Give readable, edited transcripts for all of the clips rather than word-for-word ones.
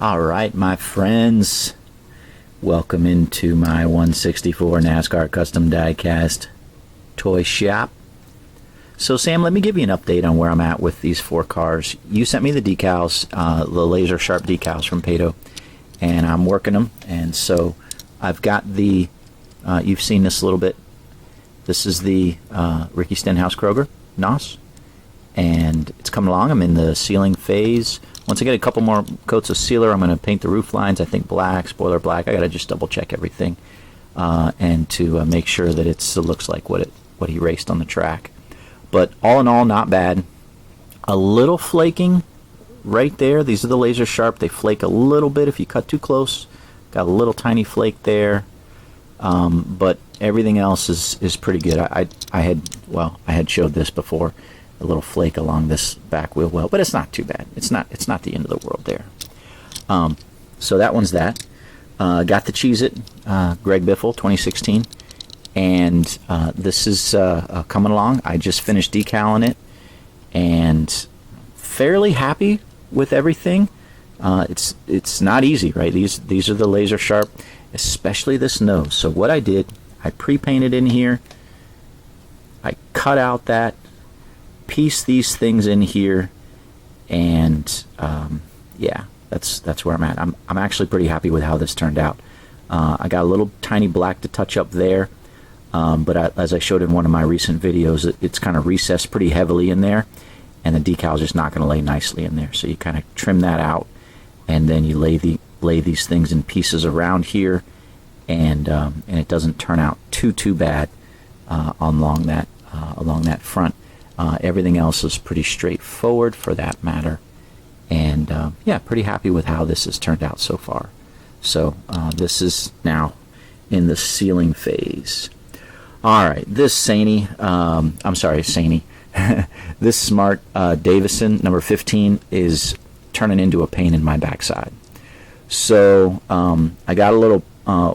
All right, my friends, welcome into my 164 NASCAR Custom Diecast toy shop. So, Sam, let me give you an update on where I'm at with these four cars. You sent me the decals, the laser sharp decals from Pattos, and I'm working them. And so I've got the, you've seen this a little bit. This is the Ricky Stenhouse Kroger NOS, and it's coming along. I'm in the sealing phase. Once I get a couple more coats of sealer, I'm going to paint the roof lines. I think black, spoiler black. I got to just double check everything and to make sure that it looks like what he raced on the track. But all in all, not bad. A little flaking right there. These are the laser sharp. They flake a little bit if you cut too close. Got a little tiny flake there. But everything else is pretty good. I had showed this before. A little flake along this back wheel well, but it's not too bad. It's not the end of the world there. So that one's that. Got the Cheez-It Greg Biffle 2016, and this is coming along. I just finished decaling it, and fairly happy with everything. It's not easy, right? These are the laser sharp, especially this nose. So what I did, I pre-painted in here. I cut out that. Piece these things in here, and yeah, that's where I'm at. I'm actually pretty happy with how this turned out. I got a little tiny black to touch up there, but as I showed in one of my recent videos, it's kind of recessed pretty heavily in there, and the decal's just not going to lay nicely in there. So you kind of trim that out, and then you lay these things in pieces around here, and it doesn't turn out too bad along that front. Everything else is pretty straightforward for that matter, and yeah, pretty happy with how this has turned out so far. So this is now in the sealing phase. All right, this Saney, this Smart Davison number 15 is turning into a pain in my backside. So I got a little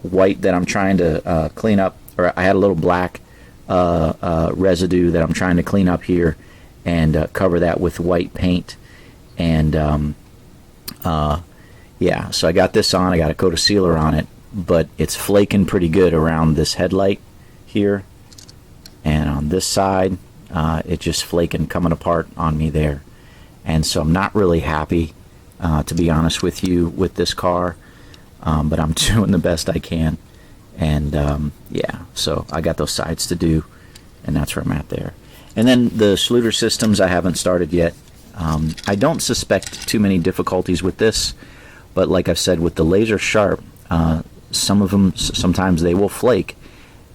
white that I'm trying to clean up, or I had a little black residue that I'm trying to clean up here and cover that with white paint, and yeah, so I got this on. I got a coat of sealer on it, but it's flaking pretty good around this headlight here, and on this side it's just flaking, coming apart on me there, and so I'm not really happy to be honest with you with this car, but I'm doing the best I can. And yeah, so I got those sides to do, and that's where I'm at there. And then the Schluter systems I haven't started yet. I don't suspect too many difficulties with this, but like I've said, with the laser sharp, some of them, sometimes they will flake,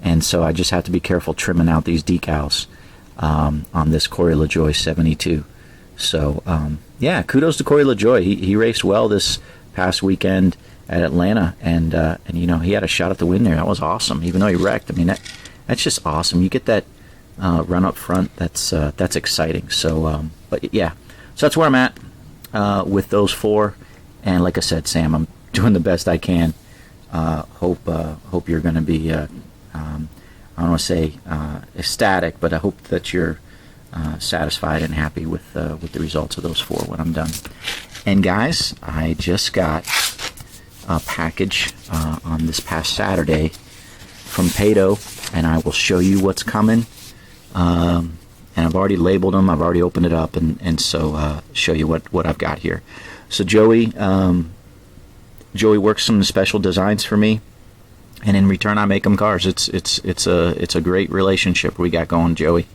and so I just have to be careful trimming out these decals on this Corey LaJoie 72. So yeah, kudos to Corey LaJoie. He raced well this past weekend at Atlanta, and you know, he had a shot at the win there. That was awesome, even though he wrecked. I mean, that's just awesome. You get that run up front. That's exciting. So but yeah, so that's where I'm at with those four, and like I said, Sam, I'm doing the best I can. Hope you're going to be I don't want to say ecstatic, but I hope that you're satisfied and happy with the results of those four when I'm done. And guys, I just got a package on this past Saturday from Pattos, and I will show you what's coming. And I've already labeled them. I've already opened it up, and so show you what I've got here. So Joey works some special designs for me, and in return I make him cars. It's a great relationship we got going, Joey.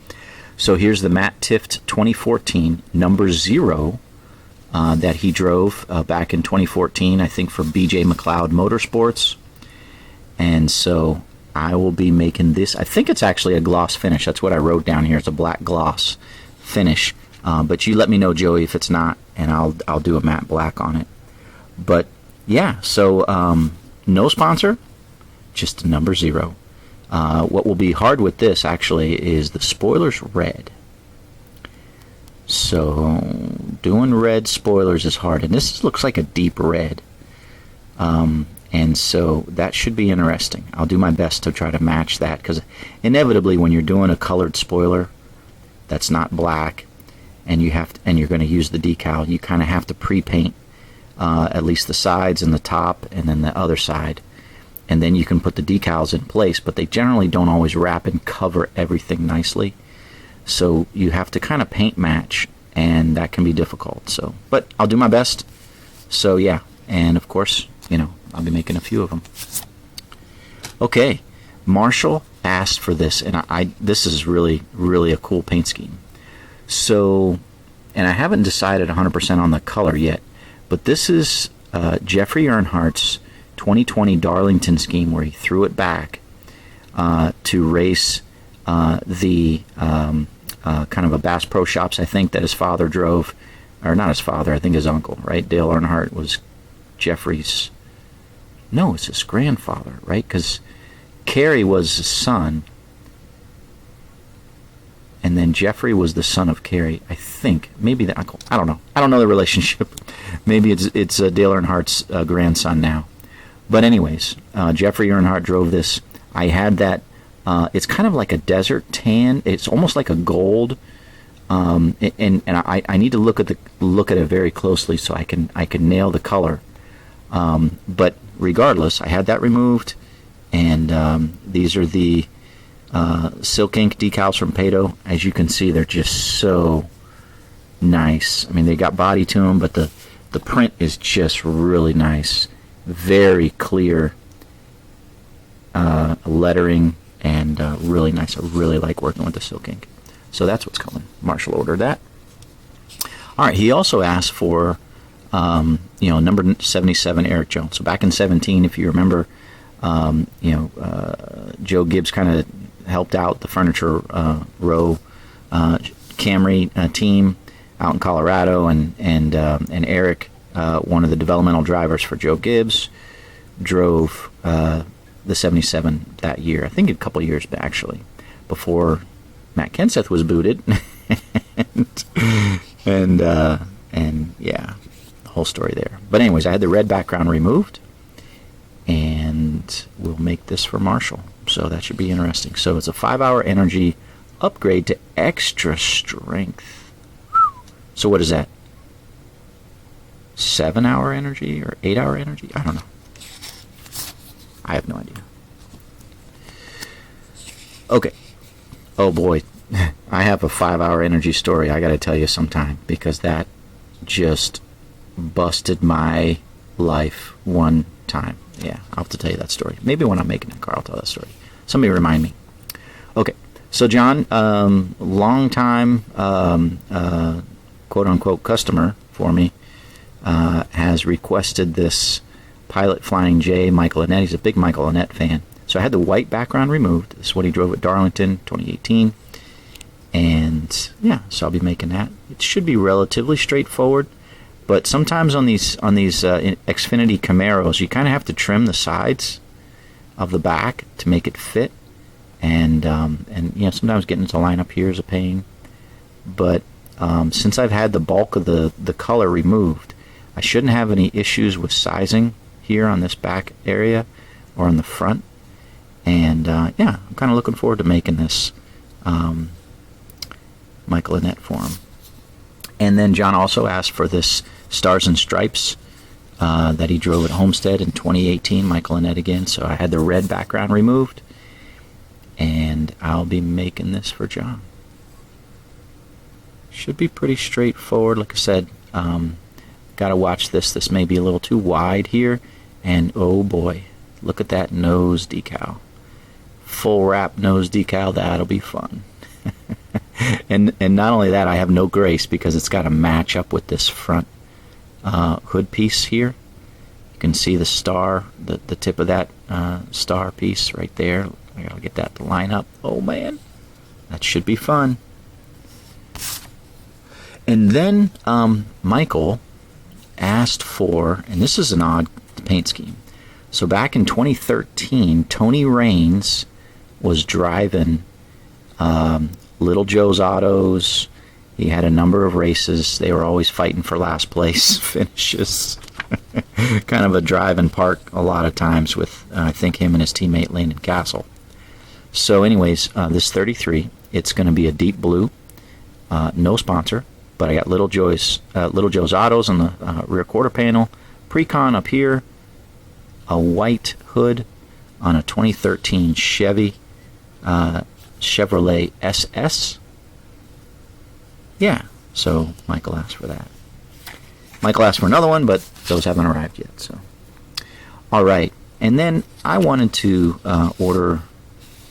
So here's the Matt Tifft 2014 number 0. That he drove back in 2014, I think, for BJ McLeod Motorsports. And so I will be making this. I think it's actually a gloss finish. That's what I wrote down here. It's a black gloss finish. But you let me know, Joey, if it's not, and I'll do a matte black on it. But yeah, so no sponsor, just number 0. What will be hard with this actually is the spoilers red. So doing red spoilers is hard, and this looks like a deep red, and so that should be interesting. I'll do my best to try to match that, because inevitably when you're doing a colored spoiler that's not black, and you're going to use the decal, you kind of have to pre-paint at least the sides and the top, and then the other side. And then you can put the decals in place, but they generally don't always wrap and cover everything nicely. So you have to kind of paint match, and that can be difficult. So, but I'll do my best. So yeah, and of course, I'll be making a few of them. Okay, Marshall asked for this, and this is really, really a cool paint scheme. So, and I haven't decided 100% on the color yet, but this is Jeffrey Earnhardt's 2020 Darlington scheme, where he threw it back to race the kind of a Bass Pro Shops, I think, that his father drove, or not his father, I think his uncle, right? Dale Earnhardt was Jeffrey's, no, it's his grandfather, right? Because Kerry was his son, and then Jeffrey was the son of Kerry, I think. Maybe the uncle. I don't know. I don't know the relationship. Maybe it's Dale Earnhardt's grandson now. But anyways, Jeffrey Earnhardt drove this. I had that. It's kind of like a desert tan. It's almost like a gold. And I need to look at it very closely so I can nail the color. But regardless, I had that removed, and these are the Silk Ink decals from Pattos. As you can see, they're just so nice. I mean, they got body to them, but the print is just really nice. Very clear lettering, and really nice. I really like working with the Silk Ink. So that's what's coming. Marshall ordered that. All right, he also asked for number 77 Eric Jones. So back in 17, if you remember, Joe Gibbs kind of helped out the Furniture Row Camry team out in Colorado, and Eric, one of the developmental drivers for Joe Gibbs, drove the 77 that year. I think a couple of years back, actually, before Matt Kenseth was booted, and yeah, the whole story there. But anyways, I had the red background removed, and we'll make this for Marshall. So that should be interesting. So it's a 5-hour energy upgrade to extra strength. So what is that? 7-hour energy or 8-hour energy? I don't know. I have no idea. Okay. Oh boy. I have a 5-hour energy story I got to tell you sometime, because that just busted my life one time. Yeah, I'll have to tell you that story. Maybe when I'm making that car, I'll tell that story. Somebody remind me. Okay. So John, long time quote-unquote customer for me, has requested this Pilot Flying J Michael Annett. He's a big Michael Annett fan. So I had the white background removed. This is what he drove at Darlington 2018. And yeah, so I'll be making that. It should be relatively straightforward, but sometimes on these Xfinity Camaros, you kind of have to trim the sides of the back to make it fit. And sometimes getting it to line up here is a pain. But since I've had the bulk of the color removed, I shouldn't have any issues with sizing here on this back area or on the front. And yeah, I'm kind of looking forward to making this Michael Annett for him. And then John also asked for this Stars and Stripes that he drove at Homestead in 2018, Michael Annett again. So I had the red background removed, and I'll be making this for John. Should be pretty straightforward. Like I said, got to watch this. This may be a little too wide here. And oh boy, look at that nose decal. Full wrap nose decal. That'll be fun. and not only that, I have no grace because it's got to match up with this front hood piece here. You can see the star, the tip of that star piece right there. I gotta get that to line up. Oh man, that should be fun. And then Michael asked for, and this is an odd paint scheme. So back in 2013, Tony Raines was driving Little Joe's Autos. He had a number of races. They were always fighting for last place finishes. Kind of a drive and park a lot of times with, I think, him and his teammate Landon Castle. So anyways, this 33, it's going to be a deep blue. No sponsor, but I got Little Joe's Autos on the rear quarter panel, Precon up here, a white hood on a 2013 Chevrolet SS. Yeah, so Michael asked for that. Michael asked for another one, but those haven't arrived yet. So, all right, and then I wanted to order.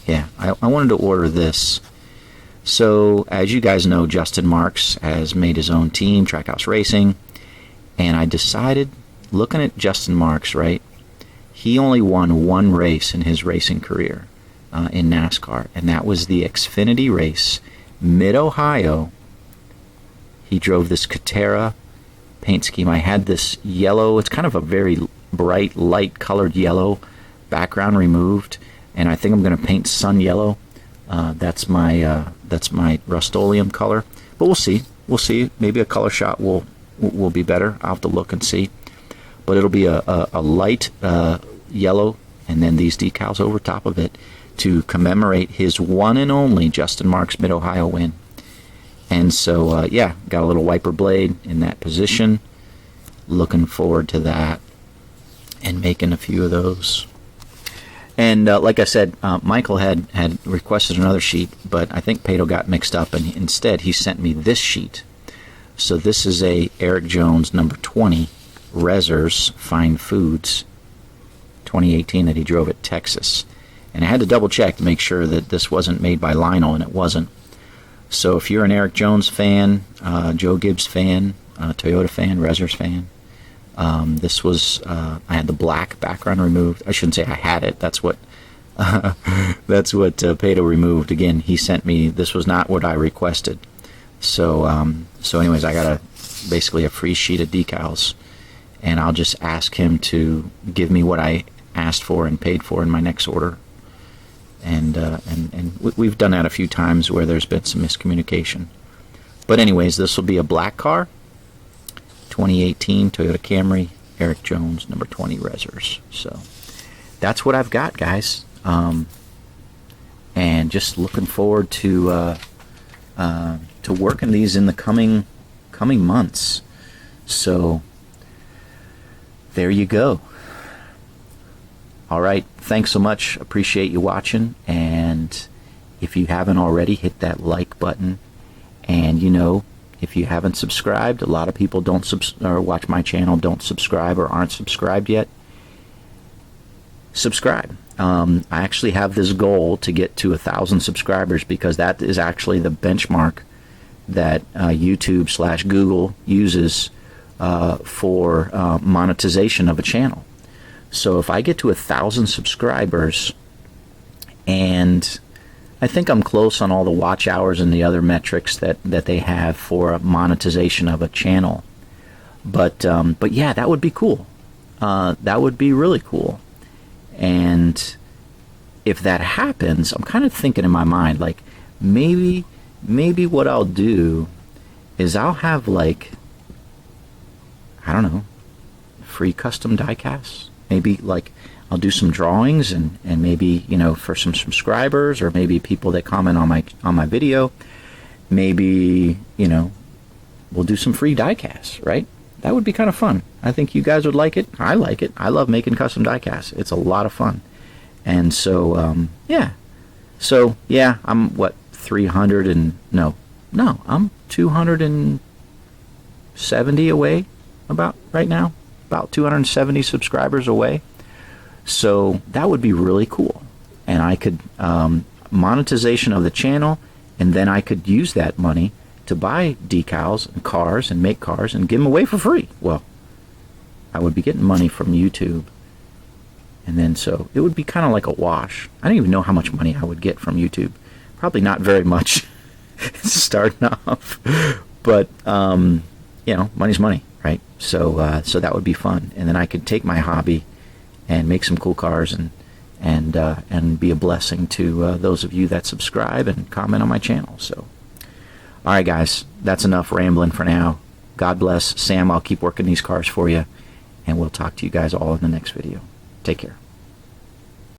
Yeah, I wanted to order this. So, as you guys know, Justin Marks has made his own team, Trackhouse Racing, and I decided, looking at Justin Marks, right, he only won one race in his racing career in NASCAR, and that was the Xfinity race, Mid-Ohio. He drove this Katera paint scheme. I had this yellow, it's kind of a very bright, light colored yellow, background removed, and I think I'm going to paint sun yellow. That's my Rust-Oleum color, but we'll see. Maybe a color shot will be better. I'll have to look and see, but it'll be a light yellow, and then these decals over top of it to commemorate his one and only Justin Marks Mid-Ohio win. And so yeah, got a little wiper blade in that position. Looking forward to that and making a few of those. And like I said, Michael had requested another sheet, but I think Patto got mixed up, and instead he sent me this sheet. So this is a Eric Jones number 20 Rezzers Fine Foods 2018 that he drove at Texas. And I had to double check to make sure that this wasn't made by Lionel, and it wasn't. So if you're an Eric Jones fan, Joe Gibbs fan, Toyota fan, Rezzers fan, this was, I had the black background removed. I shouldn't say I had it. That's what Patto removed. Again, he sent me, this was not what I requested. So anyways, I got basically a free sheet of decals, and I'll just ask him to give me what I asked for and paid for in my next order. And we've done that a few times where there's been some miscommunication. But anyways, this will be a black car, 2018 Toyota Camry, Eric Jones, number 20 Rezzers. So that's what I've got, guys. And just looking forward to working these in the coming months. So there you go. All right, thanks so much. Appreciate you watching. And if you haven't already, hit that like button. And if you haven't subscribed, a lot of people don't watch my channel, don't subscribe or aren't subscribed yet. Subscribe. I actually have this goal to get to 1,000 subscribers, because that is actually the benchmark that YouTube/Google uses for monetization of a channel. So if I get to 1,000 subscribers, and I think I'm close on all the watch hours and the other metrics that they have for monetization of a channel. But yeah, that would be cool. That would be really cool. And if that happens, I'm kind of thinking in my mind, like, maybe what I'll do is I'll have, like, I don't know, free custom die casts. Maybe, like, I'll do some drawings, and maybe, for some subscribers, or maybe people that comment on my video, maybe, we'll do some free die casts, right? That would be kind of fun. I think you guys would like it. I like it. I love making custom die casts. It's a lot of fun. And so, yeah. So, yeah, I'm, what, 300 and, no, I'm 270 away about right now. About 270 subscribers away. So that would be really cool. And I could, monetization of the channel, and then I could use that money to buy decals and cars and make cars and give them away for free. Well, I would be getting money from YouTube. And then so it would be kind of like a wash. I don't even know how much money I would get from YouTube. Probably not very much starting off. But, money's money, right? So that would be fun. And then I could take my hobby and make some cool cars and be a blessing to those of you that subscribe and comment on my channel. So, all right, guys, that's enough rambling for now. God bless. Sam, I'll keep working these cars for you, and we'll talk to you guys all in the next video. Take care.